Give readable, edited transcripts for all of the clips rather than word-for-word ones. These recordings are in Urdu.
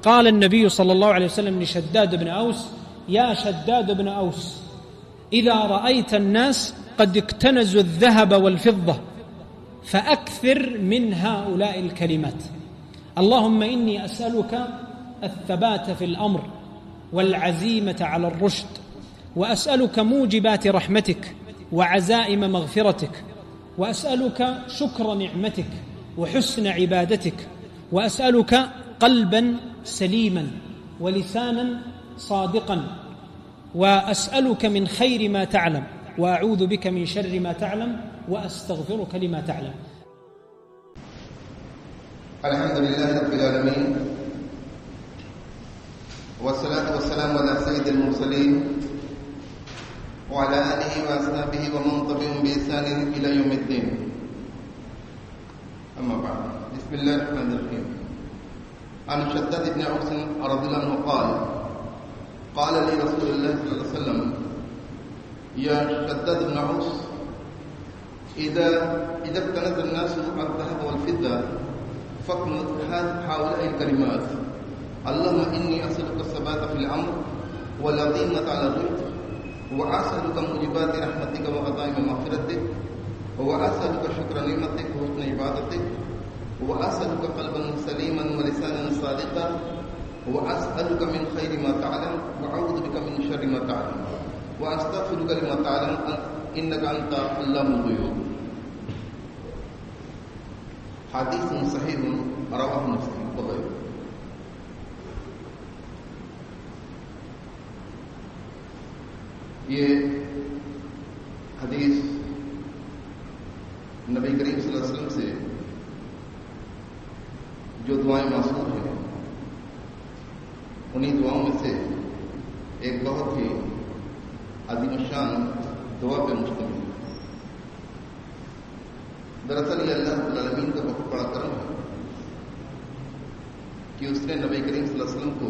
قال النبي صلى الله عليه وسلم لشداد بن أوس: يا شداد بن أوس، إذا رأيت الناس قد اكتنزوا الذهب والفضة فأكثر من هؤلاء الكلمات: اللهم إني أسألك الثبات في الأمر والعزيمة على الرشد، وأسألك موجبات رحمتك وعزائم مغفرتك، وأسألك شكر نعمتك وحسن عبادتك، وأسألك قلبا سليما ولسانا صادقا، وأسألك من خير ما تعلم وأعوذ بك من شر ما تعلم وأستغفرك لما تعلم. الحمد لله رب العالمين، والصلاة والسلام على سيد المرسلين وعلى آله وأصحابه ومن تبعهم بإحسان إلى يوم الدين. أما بعد، بسم الله الرحمن الرحيم. عن شداد بن أوس رضي الله عنه قال لي رسول الله صلى الله عليه وسلم: يا شداد بن أوس، إذا اكتنز الناس الذهب والفضة فاكن هؤلاء الكلمات: اللهم إني أسألك الثبات في الأمر والعزيمة على الرشد، وأسألك موجبات رحمتك وعزائم مغفرتك، وأسألك شكر نعمتك وحسن عبادتك، وأسألك قلبا سليما ولسانا صادقا، وأسألك من خير ما تعلم وأعوذ بك من شر ما تعلم وأستغفرك لما تعلم إنك أنت علام الغيوب. حدیث صحیح رواه مسلم وغیرہ. یہ حدیث نبی کریم صلی اللہ علیہ وسلم سے جو دعائیں موصول ہیں انہی دعاؤں میں سے ایک بہت ہی عظیم الشان دعا پہ مشتمل ہے. دراصل یہ اللہ رب العالمین کا بہت بڑا کرم ہے کہ اس نے نبی کریم صلی اللہ علیہ وسلم کو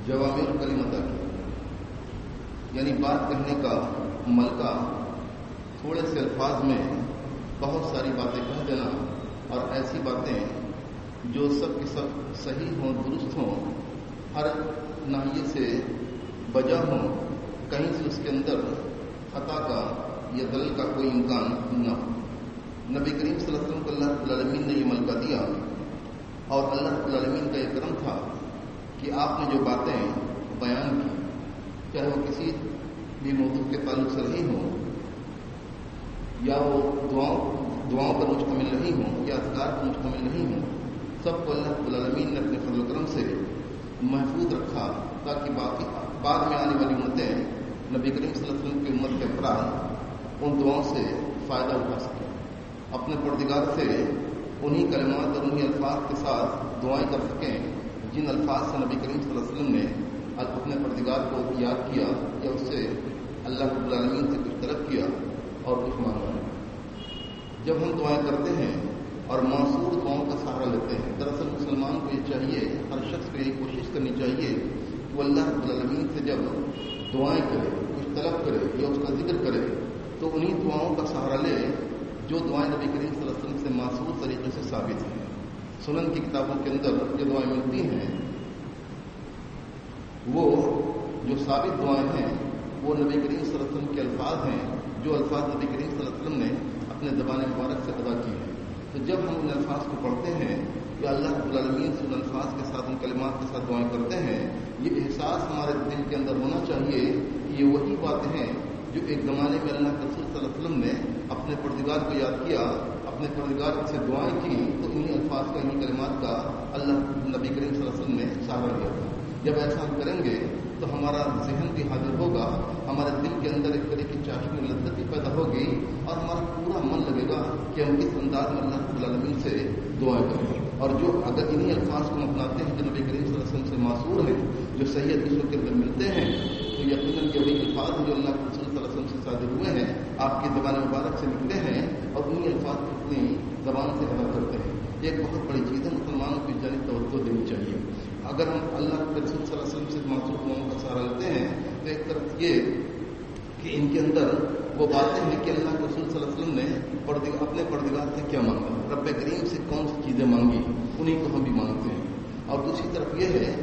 جوامع الکلم عطا کیا، یعنی بات کہنے کا ملکہ، تھوڑے سے الفاظ میں بہت ساری باتیں کہہ دینا، اور ایسی باتیں جو سب کی سب صحیح ہوں، درست ہوں، ہر ناحیے سے بجا ہوں، کہیں سے اس کے اندر خطا کا یا دلل کا کوئی امکان نہ ہو. نبی کریم صلی اللہ علیہ وسلم کو اللہ رب العالمین نے یہ ملکہ دیا، اور اللہ رب العالمین کا یہ کرم تھا کہ آپ نے جو باتیں بیان کی، چاہے وہ کسی بھی موضوع کے تعلق سے رہی ہوں، یا وہ دعاؤں پر مشتمل نہیں ہوں، یا اذکار پر مشتمل نہیں ہوں، سب کو اللہ رب العالمین نے اپنے فضل و کرم سے محفوظ رکھا، تاکہ بعد میں آنے والی امتیں، نبی کریم صلی اللہ علیہ وسلم کی امت کے افراد ان دعاؤں سے فائدہ اٹھا سکیں، اپنے پروردگار سے انہی کلمات اور انہی الفاظ کے ساتھ دعائیں کر سکیں جن الفاظ سے نبی کریم صلی اللہ علیہ وسلم نے اپنے پروردگار کو یاد کیا یا اس سے اللہ رب العالمین سے کچھ طلب کیا اور کچھ مانگا. جب ہم دعائیں کرتے ہیں اور معصور دعاؤں کا سہارا لیتے ہیں، دراصل مسلمان کو یہ چاہیے، ہر شخص کو یہ کوشش کرنی چاہیے کہ وہ اللہ رب العالمین سے جب دعائیں کرے، کچھ طلب کرے یا اس کا ذکر کرے، تو انہی دعاؤں کا سہارا لے جو دعائیں نبی کریم صلی اللہ علیہ وسلم سے معصور طریقے سے ثابت ہیں. سنن کی کتابوں کے اندر جو دعائیں ملتی ہیں، وہ جو ثابت دعائیں ہیں وہ نبی کریم صلی اللہ علیہ وسلم کے الفاظ ہیں، جو الفاظ نبی کریم صلی اللہ علیہ وسلم نے اپنے زبان مبارک سے ادا کی ہیں. تو جب ہم ان الفاظ کو پڑھتے ہیں یا اللہ رب العالمین سے ان الفاظ کے ساتھ، ان کلمات کے ساتھ دعائیں کرتے ہیں، یہ احساس ہمارے دل کے اندر ہونا چاہیے کہ یہ وہی باتیں ہیں جو ایک زمانے میں اللہ کے رسول صلی اللہ علیہ وسلم نے اپنے پروردگار کو یاد کیا، اپنے پروردگار سے دعائیں کی، تو انہی الفاظ کا، انہی کلمات کا اللہ نبی کریم صلی اللہ علیہ وسلم نے سہارا لیا تھا. جب ایسا ہم کریں گے تو ہمارا ذہن بھی حاضر ہوگا، ہمارے دل کے اندر ایک طرح کی چاشنی لذت بھی پیدا ہوگی، اور ہمارا پورا من لگے گا کہ ہم کس انداز میں اللہ رب العالمین سے دعائیں کریں. اور جو اگر انہی الفاظ کو اپناتے ہیں جو نبی کریم صلی اللہ علیہ وسلم سے معصور ہیں، جو صحیح حدیثوں کے اندر ملتے ہیں، تو یقیناً یہ وہی الفاظ ہیں جو اللہ کے رسول صلی اللہ علیہ وسلم سے صادر ہوئے ہیں، آپ کی زبان مبارک سے نکلے ہیں، اور انہی الفاظ کو اپنی زبان سے ادا کرتے ہیں. یہ ایک بہت بڑی چیز ہے، مسلمانوں کی جانب توجہ دینی چاہیے. اگر ہم اللہ کے رسول صلی اللہ علیہ وسلم سے معصور دعاؤں کا سہارا لیتے ہیں تو ایک طرف یہ کہ ان کے اندر وہ باتیں ہیں کہ اللہ کے رسول صلی اللہ علیہ وسلم نے اپنے پروردگار سے کیا مانگا، رب کریم سے کون سی چیزیں مانگی، انہیں کو ہم بھی مانگتے ہیں. اور دوسری طرف یہ ہے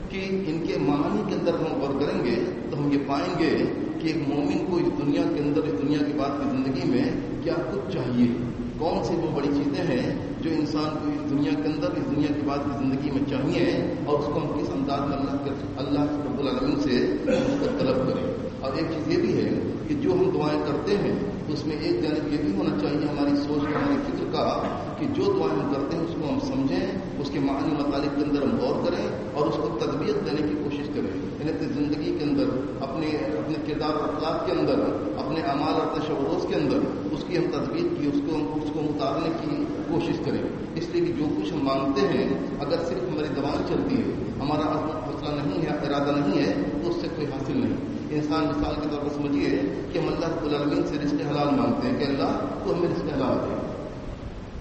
کہ ان کے معنی کے اندر ہم غور کریں گے تو ہم یہ پائیں گے کہ ایک مومن کو اس دنیا کے اندر، اس دنیا کے بعد کی زندگی میں کیا کچھ چاہیے، کون سی وہ بڑی چیزیں ہیں جو انسان کو اس دنیا کے اندر، اس دنیا کے بعد کی زندگی میں چاہیے، اور اس کو ہم کس انداز میں اللہ رب العالمین سے اس کا طلب کریں۔ اور ایک چیز یہ بھی ہے کہ جو ہم دعائیں کرتے ہیں اس میں ایک جانب یہ بھی ہونا چاہیے ہماری سوچ کا، ہماری فکر کا، کہ جو دعائیں ہم کرتے ہیں اس کو ہم سمجھیں، اس کے معنی مطالب کے اندر ہم غور کریں اور اس کو تطبیق دینے کی کوشش کریں، یعنی اپنی زندگی کے اندر، اپنے کردار اور اخلاق کے اندر، اپنے اعمال اور اپنے شب و روز کے اندر اس کی ہم تطبیق کی، اس کو اتارنے کی کوشش کریں۔ اس لیے کہ جو کچھ ہم مانگتے ہیں اگر صرف ہماری زبان چلتی ہے، ہمارا حوصلہ نہیں ہے، ارادہ نہیں ہے، تو اس سے کوئی حاصل نہیں۔ انسان مثال کے طور پر سمجھیے کہ ہم اللہ رب العالمین سے رزق حلال مانگتے ہیں کہ اللہ تو ہمیں رزق حلال دے،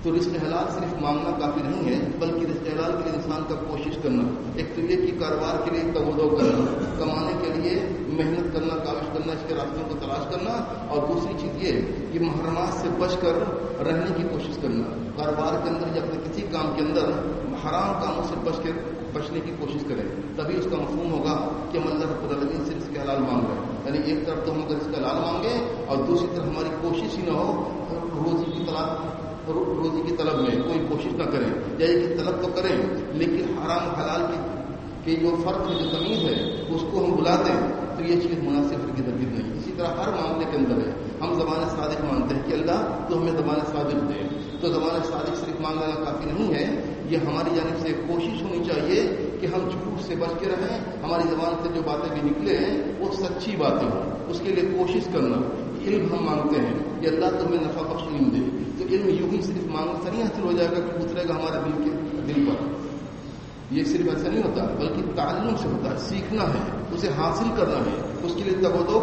تو رزق حلال صرف مانگنا کافی نہیں ہے، بلکہ رزق حلال کے لیے انسان کا کوشش کرنا، ایک تو یہ کہ کاروبار کے لیے تودو کرنا، کمانے کے لیے محنت کرنا، کاوش کرنا، اس کے راستوں کو تلاش کرنا، اور دوسری چیز یہ کہ محرمات سے بچ کر رہنے کی کوشش کرنا، کاروبار کے اندر یا اپنے کسی کام کے اندر حرام کاموں سے بچنے کی کوشش کریں، تبھی اس کا مفہوم ہوگا کہ ہم اللہ رب العالمین سے رزق حلال مانگ رہے ہیں۔ یعنی ایک طرف تو ہم اگر رزق حلال مانگیں اور دوسری طرف ہماری کوشش ہی نہ ہو روزی کی طلب میں کوئی کوشش نہ کریں، یا یہ کہ طلب تو کریں لیکن حرام حلال کی جو فرق ہے، جو تمیز ہے، اس کو ہم بلا دیں، تو یہ چیز مناسب ہرگز نہیں۔ اسی طرح ہر معاملے کے اندر ہے، ہم زبان صادق مانتے ہیں کہ اللہ تو ہمیں زبان صادق دے، تو زبان صادق صرف مان لینا کافی نہیں ہے، یہ ہماری جانب سے کوشش ہونی چاہیے کہ ہم جھوٹ سے بچ کے رہیں، ہماری زبان سے جو باتیں بھی نکلے ہیں وہ سچی باتیں ہوں، اس کے لیے کوشش کرنا۔ علم ہم مانگتے ہیں کہ اللہ تمہیں نفع بخش علم دے، تو علم یوں ہی صرف مانگنے سے نہیں حاصل ہو جائے گا کہ اترے گا ہمارے دل پر، یہ صرف ایسا نہیں ہوتا، بلکہ تعلم سے ہوتا ہے، سیکھنا ہے، اسے حاصل کرنا ہے، اس کے لیے تبدو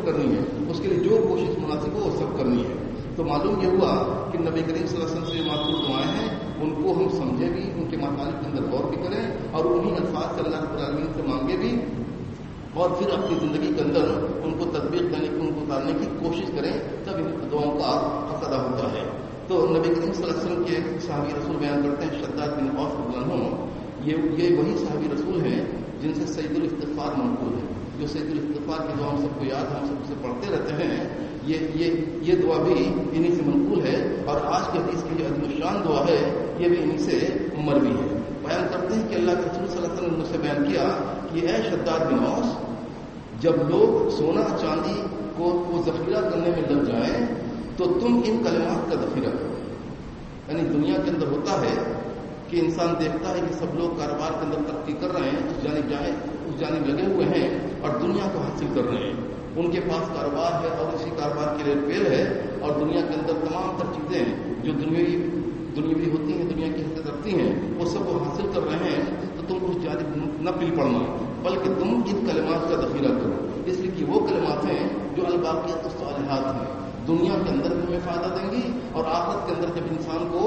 کرنی ہے، اس کے لیے جو کوشش مناسب ہو وہ سب کرنی ہے۔ تو معلوم یہ ہوا کہ نبی کریم صلی اللہ علیہ وسلم سے معقول دعائیں ہیں، ان کو ہم سمجھیں بھی، ان کے مطالب کے اندر غور بھی کریں، اور انہی الفاظ سے اللہ رب العالمین سے مانگے بھی، اور پھر اپنی زندگی کے اندر ان کو تطبیق دینے کی، ان کو اتارنے کی کوشش کریں، تب ان دعاؤں کا حق ادا ہوتا ہے۔ تو نبی کریم صلی اللہ علیہ وسلم کے صحابی رسول بیان کرتے ہیں، شداد بن اوس رضی اللہ عنہ، یہ وہی صحابی رسول ہیں جن سے سید الاستغفار منقول ہے، جو سید الاستغفار کی دعا ہم سب کو یاد ہے، ہم سب اسے پڑھتے رہتے ہیں، یہ دعا بھی انہی سے منقول ہے، اور آج کے حدیث کی جو عظیم الشان دعا ہے یہ بھی انہی سے مروی ہے۔ بیان کرتے ہیں کہ اللہ کے رسول صلی اللہ علیہ وسلم نے مجھ سے بیان کیا کہ اے شداد بن اوس، جب لوگ سونا چاندی کو ذخیرہ کرنے میں لگ جائیں تو تم ان کلمات کا ذخیرہ کرو۔ یعنی دنیا کے اندر ہوتا ہے کہ انسان دیکھتا ہے کہ سب لوگ کاروبار کے اندر ترقی کر رہے ہیں، اس جانب لگے ہوئے ہیں اور دنیا کو حاصل کر رہے ہیں، ان کے پاس کاروبار ہے اور اسی کاروبار کے لیے پیل ہے، اور دنیا کے اندر تمام تر چیزیں جو دنیاوی ہوتی ہیں، دنیا کی حیثیت رکھتی ہیں، وہ سب وہ حاصل کر رہے ہیں، تو تم اس جانب نہ پل پڑنا، بلکہ تم ان کلمات کا ذخیرہ کرو، اس لیے کہ وہ کلمات ہیں جو الباقیات الصالحات ہیں، دنیا کے اندر بھی ہمیں فائدہ دیں گی، اور آخرت کے اندر جب انسان کو،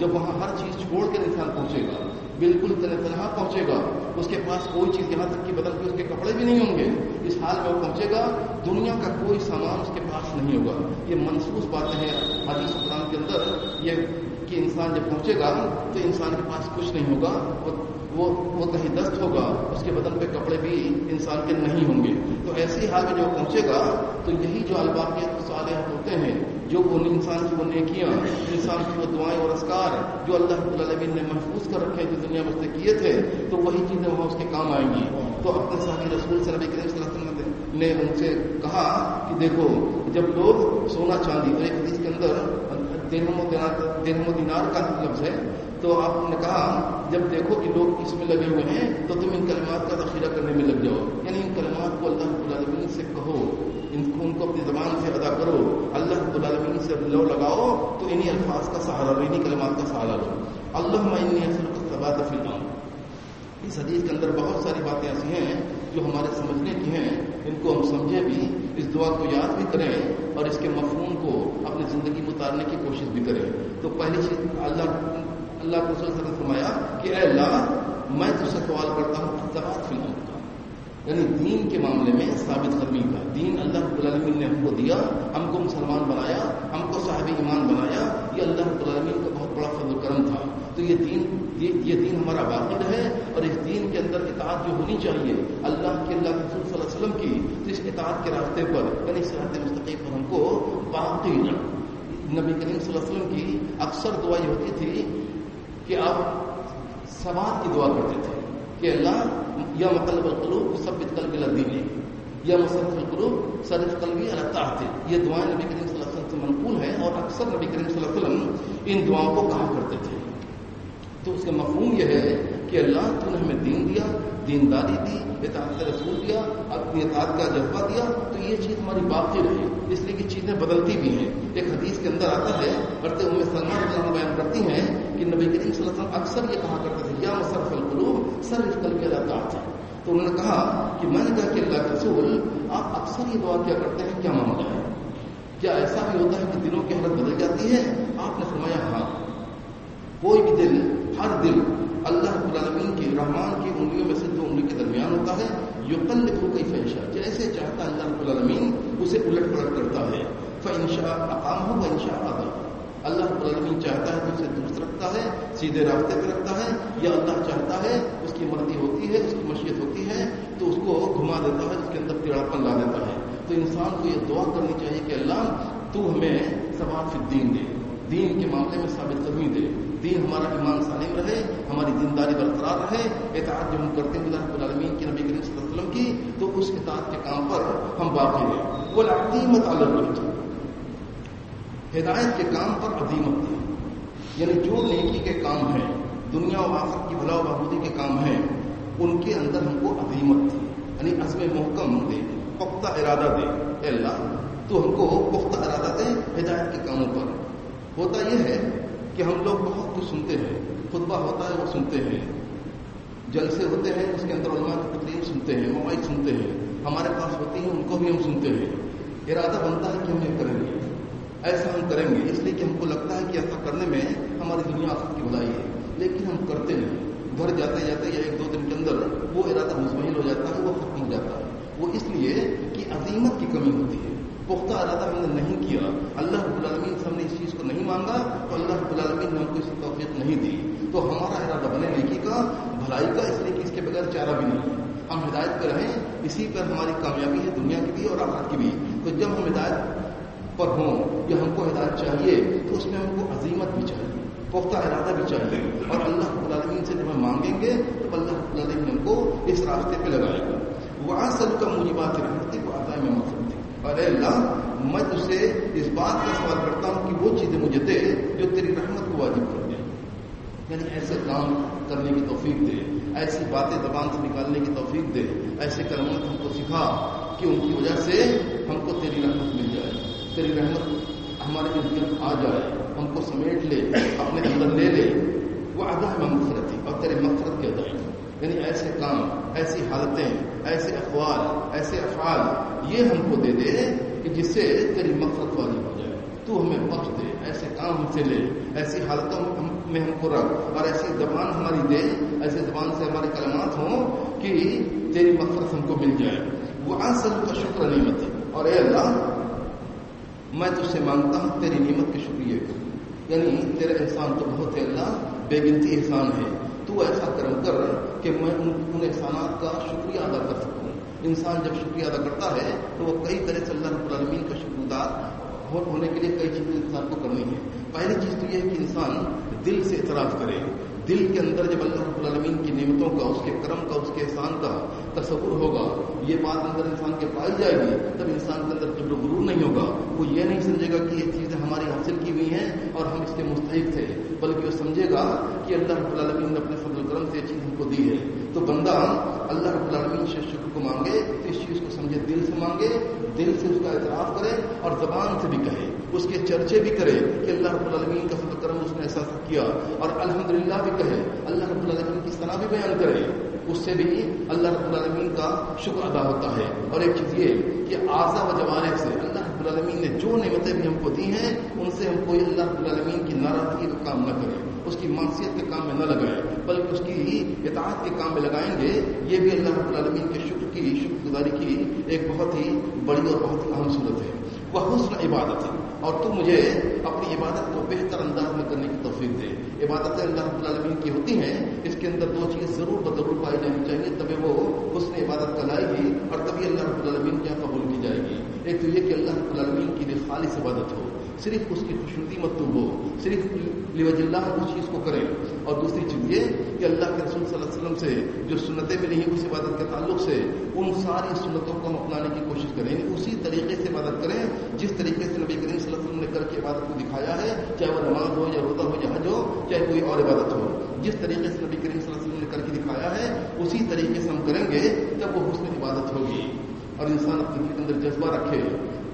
جب وہاں ہر چیز چھوڑ کر انسان پہنچے گا، بالکل تنہا پہنچے گا، اس کے پاس کوئی چیز، یہاں تک کہ بدل کے اس کے کپڑے بھی نہیں ہوں گے، اس حال میں وہ پہنچے گا، دنیا کا کوئی سامان اس کے پاس نہیں ہوگا۔ یہ منسوخ باتیں ہیں حدیث قرآن کے اندر، یہ کہ انسان جب پہنچے گا تو انسان کے پاس کچھ نہیں ہوگا، وہ کہیں دست ہوگا، اس کے بدن پہ کپڑے بھی انسان کے نہیں ہوں گے۔ تو ایسی حال میں جو پہنچے گا تو یہی جو الباقیات الصالحات ہوتے ہیں، جو وہ انسان کی وہ نیکیاں، انسان کی وہ دعائیں اور اذکار جو اللہ رب العالمین نے محفوظ کر رکھے ہیں، جو دنیا میں اس نے کیے تھے، تو وہی چیزیں وہاں اس کے کام آئیں گی۔ تو اپنے صحابی رسول سے نبی کریم صلی اللہ علیہ وسلم نے ان سے کہا کہ دیکھو، جب لوگ سونا چاندی، تو ایک حدیث کے اندر درہم و دینار کا لفظ ہے، تو آپ نے کہا جب دیکھو کہ لوگ اس میں لگے ہوئے ہیں تو تم ان کلمات کا ذخیرہ کرنے میں لگ جاؤ، یعنی ان کلمات کو اللہ رب العالمین سے کہو، ان کو اپنی زبان سے ادا کرو، اللہ رب العالمین سے لو لگاؤ، تو انہی الفاظ کا سہارا لو، انہی کلمات کا سہارا لو۔ اللہم انی اسألک الثبات فی الامر۔ اس حدیث کے اندر بہت ساری باتیں ایسی ہیں جو ہمارے سمجھنے کی ہیں، ان کو ہم سمجھیں بھی، اس دعا کو یاد بھی کریں، اور اس کے مفہوم کو اپنی زندگی میں اتارنے کی کوشش بھی کریں۔ تو پہلی چیز اللہ کے رسول صلی اللہ علیہ وسلم نے فرمایا کہ اے اللہ، میں تجھ سے سوال کرتا ہوں الثبات فی الامر کا، یعنی دین کے معاملے میں ثابت قدمی کا۔ دین اللہ رب العالمین نے ہم کو دیا، ہم کو مسلمان بنایا، ہم کو صاحب ایمان بنایا، یہ اللہ رب العالمین کا بہت بڑا فضل و کرم تھا۔ تو یہ دین ہمارا باقی رہے اور اس دین کے اندر اطاعت جو ہونی چاہیے اللہ کے رسول صلی اللہ علیہ وسلم کی، تو اس اطاعت کے راستے پر یعنی صراط مستقیم پر ہم کو باقی رہے۔ نبی کریم صلی اللہ علیہ وسلم کی اکثر دعا یہ ہوتی تھی کہ آپ ثبات کی دعا کرتے تھے کہ اللہ یا مقلب القلوب ثبت قلبی علی دینے، یا مصرف القلوب صرف قلبی علی طاعتک، یہ دعائیں نبی کریم صلی اللہ علیہ وسلم سے منقول ہیں اور اکثر نبی کریم صلی اللہ علیہ وسلم ان دعاؤں کو کہا کرتے تھے۔ تو اس کا مفہوم یہ ہے کہ اللہ تو نے ہمیں دین دیا، دینداری دی، اطاعت رسول دیا، اپنی اطاعت کا جذبہ دیا، تو یہ چیز ہماری باقی رہے، اس لیے کہ چیزیں بدلتی بھی ہیں۔ ایک حدیث کے اندر آتا ہے، کرتے ام سلمہ رضی اللہ عنہا بیان کرتی ہیں کہ نبی کریم صلی اللہ علیہ وسلم اکثر یہ کہا کرتے تھے یا مصرف القلوب صرف قلبی علی طاعتک۔ تو انہوں نے کہا کہ میں نے کہا کہ اللہ کے رسول آپ اکثر یہ دعا کیا کرتے ہیں، کیا معاملہ ہے؟ کیا ایسا بھی ہوتا ہے کہ دلوں کی حالت بدل جاتی ہے؟ آپ نے فرمایا ہاں، کوئی بھی دل، ہر دل اللہ رب العالمین کی رحمان کی انگلیوں میں سے دو انگلی کے درمیان ہوتا ہے، یقلبہ کیف یشاء، جیسے چاہتا ہے اللہ رب العالمین اسے الٹ پلٹ کرتا ہے، فإن شاء أقامہ وإن شاء أضلہ، اللہ رب العالمین چاہتا ہے تو اسے درست رکھتا ہے، سیدھے راستے پہ رکھتا ہے، یا اللہ چاہتا ہے اس کی مرضی ہوتی ہے، اس کی مشیت ہوتی ہے تو اس کو گھما دیتا ہے، اس کے اندر ٹیڑھاپن لا دیتا ہے۔ تو انسان کو یہ دعا کرنی چاہیے کہ اللہ تو ہمیں ثبات فی الدین دے، دین کے معاملے میں ثابت قدمی دے، دین ہمارا ایمان سالم رہے، ہماری دینداری برقرار رہے، اطاعت جو ہم کرتے ہیں اللہ رب العالمین کی، نبی کریم صلی اللہ علیہ وسلم کی، تو اس اطاعت کے کام پر ہم باقی رہیں۔ والعزیمۃ علی الرشد، ہدایت کے کام پر عزیمت دی، یعنی جو نیکی کے کام ہیں، دنیا و آخرت کی بھلا و بہبودی کے کام ہیں، ان کے اندر ہم کو عزیمت دی، یعنی عزم محکم دے، پختہ ارادہ دے۔ اے اللہ تو ہم کو پختہ ارادہ دے ہدایت کے کاموں پر۔ ہوتا یہ ہے کہ ہم لوگ بہت کچھ سنتے ہیں، خطبہ ہوتا ہے وہ سنتے ہیں، جلسے ہوتے ہیں اس کے اندر علماء کی تقریر سنتے ہیں، مواعظ سنتے ہیں، ہمارے پاس ہوتی ہیں ان کو بھی ہم سنتے ہیں، ارادہ بنتا ہے کہ ہم یہ کریں گے، ایسا ہم کریں گے، اس لیے کہ ہم کو لگتا ہے کہ ایسا کرنے میں ہماری دنیا آخرت کی بھلائی ہے، لیکن ہم کرتے نہیں۔ گھر جاتے جاتے یا ایک دو دن کے اندر وہ ارادہ مزمحل ہو جاتا ہے، وہ ختم ہو جاتا ہے۔ وہ اس لیے کہ عزیمت کی کمی ہوتی ہے، پختہ ارادہ ہم نے نہیں کیا، اللہ رب العالمین سے ہم نے اس چیز کو نہیں مانگا تو اللہ رب العالمین نے ہم کو اس کی توفیق نہیں دی، تو ہمارا ارادہ بنے نیکی کا، بھلائی کا، اس لیے کہ اس کے بغیر چارہ بھی نہیں ہے۔ ہم ہدایت پہ رہیں، اسی پر ہماری کامیابی ہے، دنیا کی بھی اور آخرت کی بھی۔ تو جب ہم ہدایت پر ہوں یا ہم کو ہدایت چاہیے تو اس میں ہم کو عزیمت بھی چاہیے، پختہ ارادہ بھی چاہیے، اور اللہ رب العالمین سے جب ہم مانگیں گے تو اللہ رب العالمین ہم کو اس راستے پہ لگائے گا۔ وَأَسْأَلُكَ مُوجِبَاتِ رَحْمَتِكَ وَعَزَائِمَ مَغْفِرَتِكَ، اور اے اللہ میں تجھ سے اس بات کا سوال کرتا ہوں کہ وہ چیزیں مجھے دے جو تیری رحمت کو واجب کر دے، یعنی ایسے کام کرنے کی توفیق دے، ایسی باتیں زبان سے نکالنے کی توفیق دے، ایسے کلمات ہم کو سکھا کہ ان کی وجہ سے ہم کو تیری رحمت مل جائے، تیری رحمت ہمارے اندر آ جائے، ہم کو سمیٹ لے، اپنے اندر لے لے۔ وَعَزَائِمَ مَغْفِرَتِكَ، اور تیرے مغفرت کے ادائیں، یعنی ایسے کام، ایسی حالتیں، ایسے اقوال، ایسے افعال یہ ہم کو دے دے کہ جس سے تیری مغفرت واجب ہو جائے، تو ہمیں بخش دے، ایسے کام ہم سے لے، ایسی حالتوں میں ہم کو رکھ، اور ایسی زبان ہماری دے، ایسے زبان سے ہمارے کلمات ہوں کہ تیری مغفرت ہم کو مل جائے۔ وَأَسْأَلُكَ شُكْرَ نِعْمَتِكَ، اور اے اللہ میں تجھ سے مانگتا ہوں تیری نعمت کے شکریہ کو، یعنی تیرے احسان تو بہت ہے اللہ، بے گنتی احسان ہے، تو ایسا کرم کر کہ میں ان احسانات کا شکریہ ادا کر سکوں۔ انسان جب شکریہ ادا کرتا ہے تو وہ کئی طرح سے اللہ رب العالمین کا شکر گزار ہونے کے لیے کئی چیزیں انسان کو کرنی ہے۔ پہلی چیز تو یہ ہے کہ انسان دل سے اعتراف کرے، دل کے اندر جب اللہ رب العالمین کی نعمتوں کا، اس کے کرم کا، اس کے احسان کا تصور ہوگا، یہ بات اندر انسان کے پائی جائے گی، تب انسان کے اندر کبر و غرور نہیں ہوگا، وہ یہ نہیں سمجھے گا کہ یہ چیزیں ہماری حاصل کی ہوئی ہیں اور ہم اس کے مستحق تھے، بلکہ وہ سمجھے گا کہ اللہ رب العالمین نے اپنے فضل و کرم سے یہ چیز ہم کو دی ہے۔ تو بندہ اللہ رب العالمین سے شکر کو مانگے تو اس چیز کو سمجھے، دل سے مانگے، دل سے اس کا اعتراف کرے اور زبان سے بھی کہے، اس کے چرچے بھی کرے کہ اللہ رب العالمین کا فضل و کرم اس نے ایسا کیا، اور الحمدللہ بھی کہے، اللہ رب العالمین کی ثنا بھی بیان کرے، اس سے بھی اللہ رب العالمین کا شکر ادا ہوتا ہے۔ اور ایک چیز یہ کہ اعضاء و جوارح سے اللہ رب العالمین نے جو نعمتیں بھی ہم کو دی ہیں ان سے ہم کوئی اللہ رب العالمین کی ناراضگی کا کام نہ کرے، اس کی معصیت کے کام میں نہ لگائیں، بلکہ اس کی اطاعت کے کام میں لگائیں گے۔ یہ بھی اللہ رب العالمین کے شکر گزاری کی ایک بہت ہی بڑی اور بہت ہی اہم صورت ہے۔ وہ حسن عبادت ہے، اور تو مجھے اپنی عبادت کو بہتر انداز میں کرنے کی توفیق دے. عبادتیں اللہ رب العالمین کی ہوتی ہیں، اس کے اندر دو چیز ضرور بضرور پائی جانی چاہیے، تبھی وہ حسن عبادت کہلائے گی اور تبھی اللہ رب العالمین کیا قبول کی جائے گی. ایک تو یہ کہ اللہ رب العالمین کی لیے خالص عبادت ہو، صرف اس کی خوشنودی مطلوب ہو، صرف لوجہ اللہ اس چیز کو کریں. اور دوسری چیز یہ کہ اللہ کے رسول صلی اللہ علیہ وسلم سے جو سنتیں ملی ہیں اس عبادت کے تعلق سے ان ساری سنتوں کو ہم اپنانے کی کوشش کریں، یعنی اسی طریقے سے عبادت کریں جس طریقے سے نبی کریم صلی اللہ علیہ وسلم نے کر کے عبادت کو دکھایا ہے، چاہے وہ نماز ہو یا روزہ ہو یا حج ہو، چاہے کوئی اور عبادت ہو. جس طریقے سے نبی کریم صلی اللہ علیہ وسلم نے کر کے دکھایا ہے اسی طریقے سے ہم کریں گے تب وہ حسن عبادت ہوگی. اور انسان اپنے اندر جذبہ رکھے،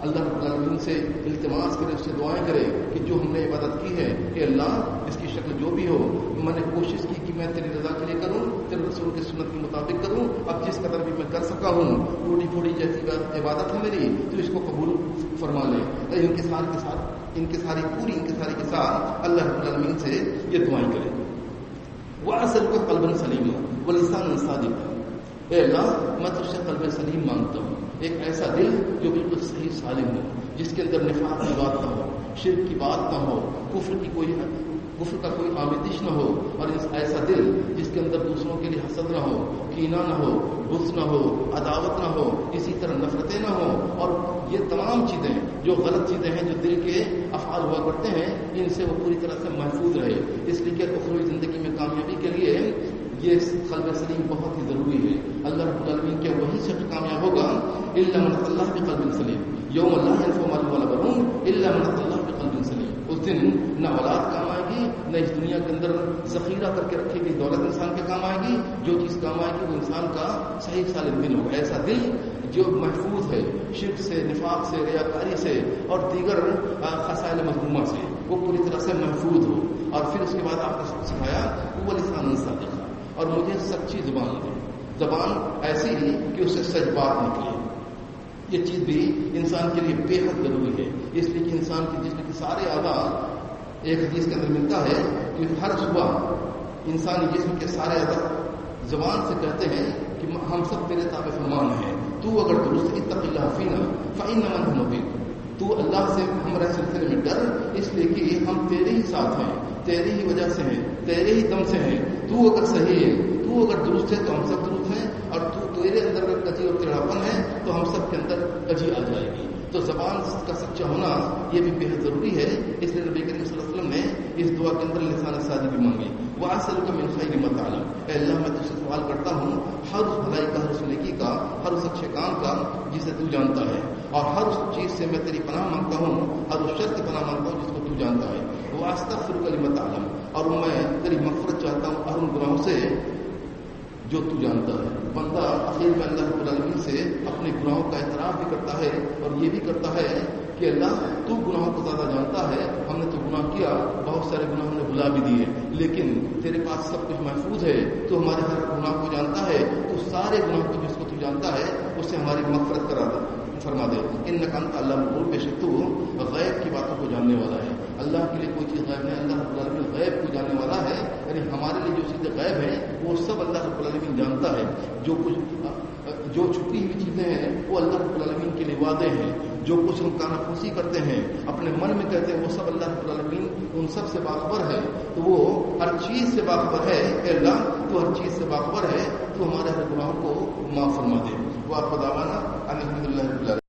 اللہ رب العالمین سے التماس کرے، اس سے دعائیں کرے کہ جو ہم نے عبادت کی ہے کہ اللہ اس کی شکل جو بھی ہو، میں نے کوشش کی کہ میں تیری رضا کے لیے کروں، تیرے رسول کی سنت کے مطابق کروں. اب جس قدر بھی میں کر سکا ہوں، ٹوٹی پھوٹی جیسی عبادت ہے میری، تو اس کو قبول فرما لے. انکساری کے ساتھ اللہ رب العالمین سے یہ دعائیں کرے. وَأَسْأَلُكَ قَلْبًا سَلِيمًا وَلِسَانًا صَادِقًا. اے اللہ میں تجھ سے قلب سلیم مانگتا ہوں، ایک ایسا دل جو بالکل صحیح سالم ہو، جس کے اندر نفاق کی بات نہ ہو، شرک کی بات نہ ہو، کفر کا کوئی آمیزش نہ ہو، اور ایسا دل جس کے اندر دوسروں کے لیے حسد نہ ہو، کینہ نہ ہو، غصہ نہ ہو، عداوت نہ ہو، اسی طرح نفرتیں نہ ہوں. اور یہ تمام چیزیں جو غلط چیزیں ہیں جو دل کے افعال ہوا کرتے ہیں، ان سے وہ پوری طرح سے محفوظ رہے. اس لیے کہ اخروی زندگی میں کامیابی کے لیے یہ قلب سلیم بہت ہی ضروری ہے. اللہ رب العالمین کیا وہی شخص کامیاب ہوگا الا من اتى الله بقلب سلیم. یوم لا ينفع مال ولا بنون الا من اتى الله بقلب سلیم. اس دن نہ اولاد کام آئے گی، نہ اس دنیا کے اندر ذخیرہ کر کے رکھے گی دولت انسان کے کام آئے گی. جو چیز کام آئے گی وہ انسان کا صحیح سالم دل ہوگا. ایسا دل جو محفوظ ہے شرک سے، نفاق سے، ریاکاری سے اور دیگر خصائل مذمومہ سے، وہ پوری طرح سے محفوظ ہو. اور پھر اس کے بعد آپ نے سکھایا وہ لسان صادق، اور مجھے سچی زبان دے، زبان ایسی ہی کہ اس سے سچ بات نکلے. یہ چیز بھی انسان کے لیے بے حد ضروری ہے، اس لیے کہ انسان کے جسم کے سارے اعضاء، ایک حدیث کے اندر ملتا ہے کہ ہر صبح انسانی جسم کے سارے اعضاء زبان سے کہتے ہیں کہ ہم سب تیرے تابع فرمان ہیں، تو اگر درست اتق اللہ فینا فإنما نحن بک. تو اللہ سے ہمارے سلسلے میں ڈر، اس لیے کہ ہم تیرے ہی ساتھ ہیں، تیرے ہی وجہ سے ہیں، تیرے ہی دم سے ہیں. تو اگر صحیح ہے، تو اگر درست ہے تو ہم سب درست ہیں، اور تو تیرے اندر اگر کجی اور ٹیڑھاپن ہے تو ہم سب کے اندر کجی آ جائے گی. تو زبان کا سچا ہونا یہ بھی بے حد ضروری ہے. اس لیے نبی کریم صلی اللہ علیہ وسلم نے اس دعا کے اندر لسان صادق بھی مانگی. وَأَسْأَلُكَ مِنْ خَيْرِ مَا تَعْلَمُ. اے اللہ میں تجھ سے سوال کرتا ہوں ہر اس بھلائی کا، ہر اس نیکی کا، ہر اس اچھے کام کا جسے تو جانتا ہے، اور ہر اس چیز سے میں تیری پناہ مانگتا ہوں، ہر اس شر کی پناہ مانگتا ہوں جس کو تو جانتا ہے. وَأَسْتَغْفِرُكَ لِمَا تَعْلَمُ. اور میں تیری مغفرت چاہتا ہوں ہر ان گناہوں سے جو تو جانتا ہے. بندہ اخیر میں اللہ رب العالمین سے اپنے گناہوں کا اعتراف بھی کرتا ہے اور یہ بھی کرتا ہے کہ اللہ تو گناہوں کو زیادہ جانتا ہے، ہم نے تو گناہ کیا، بہت سارے گناہ ہم نے بھلا بھی دیے، لیکن تیرے پاس سب کچھ محفوظ ہے، تو ہمارے ہر گناہ کو جانتا ہے، تو سارے گناہ کو جس کو تو جانتا ہے اس سے ہماری مغفرت کرا دے، فرما دے. انک انت علام الغیوب. بے شک تو غیب کی باتوں کو جاننے والا ہے. اللہ کے لیے کوئی چیز غیب نہیں، اللہ رب العالمین غیب کو جاننے والا ہے. یعنی ہمارے لیے جو چیزیں غیب ہیں وہ سب اللہ رب العالمین جانتا ہے. جو چھپی ہوئی چیزیں ہیں وہ اللہ رب العالمین کے لیے وعدے ہیں. جو کچھ ہم کانا پھوسی کرتے ہیں، اپنے من میں کہتے ہیں، وہ سب اللہ رب العالمین ان سب سے باخبر ہے. تو وہ ہر چیز سے باخبر ہے. اے اللہ تو ہر چیز سے باخبر ہے، تو ہمارے ہر گناہوں کو معاف فرما دے. وہ آپ کو دعوانا الحمد للہ رب العالمین.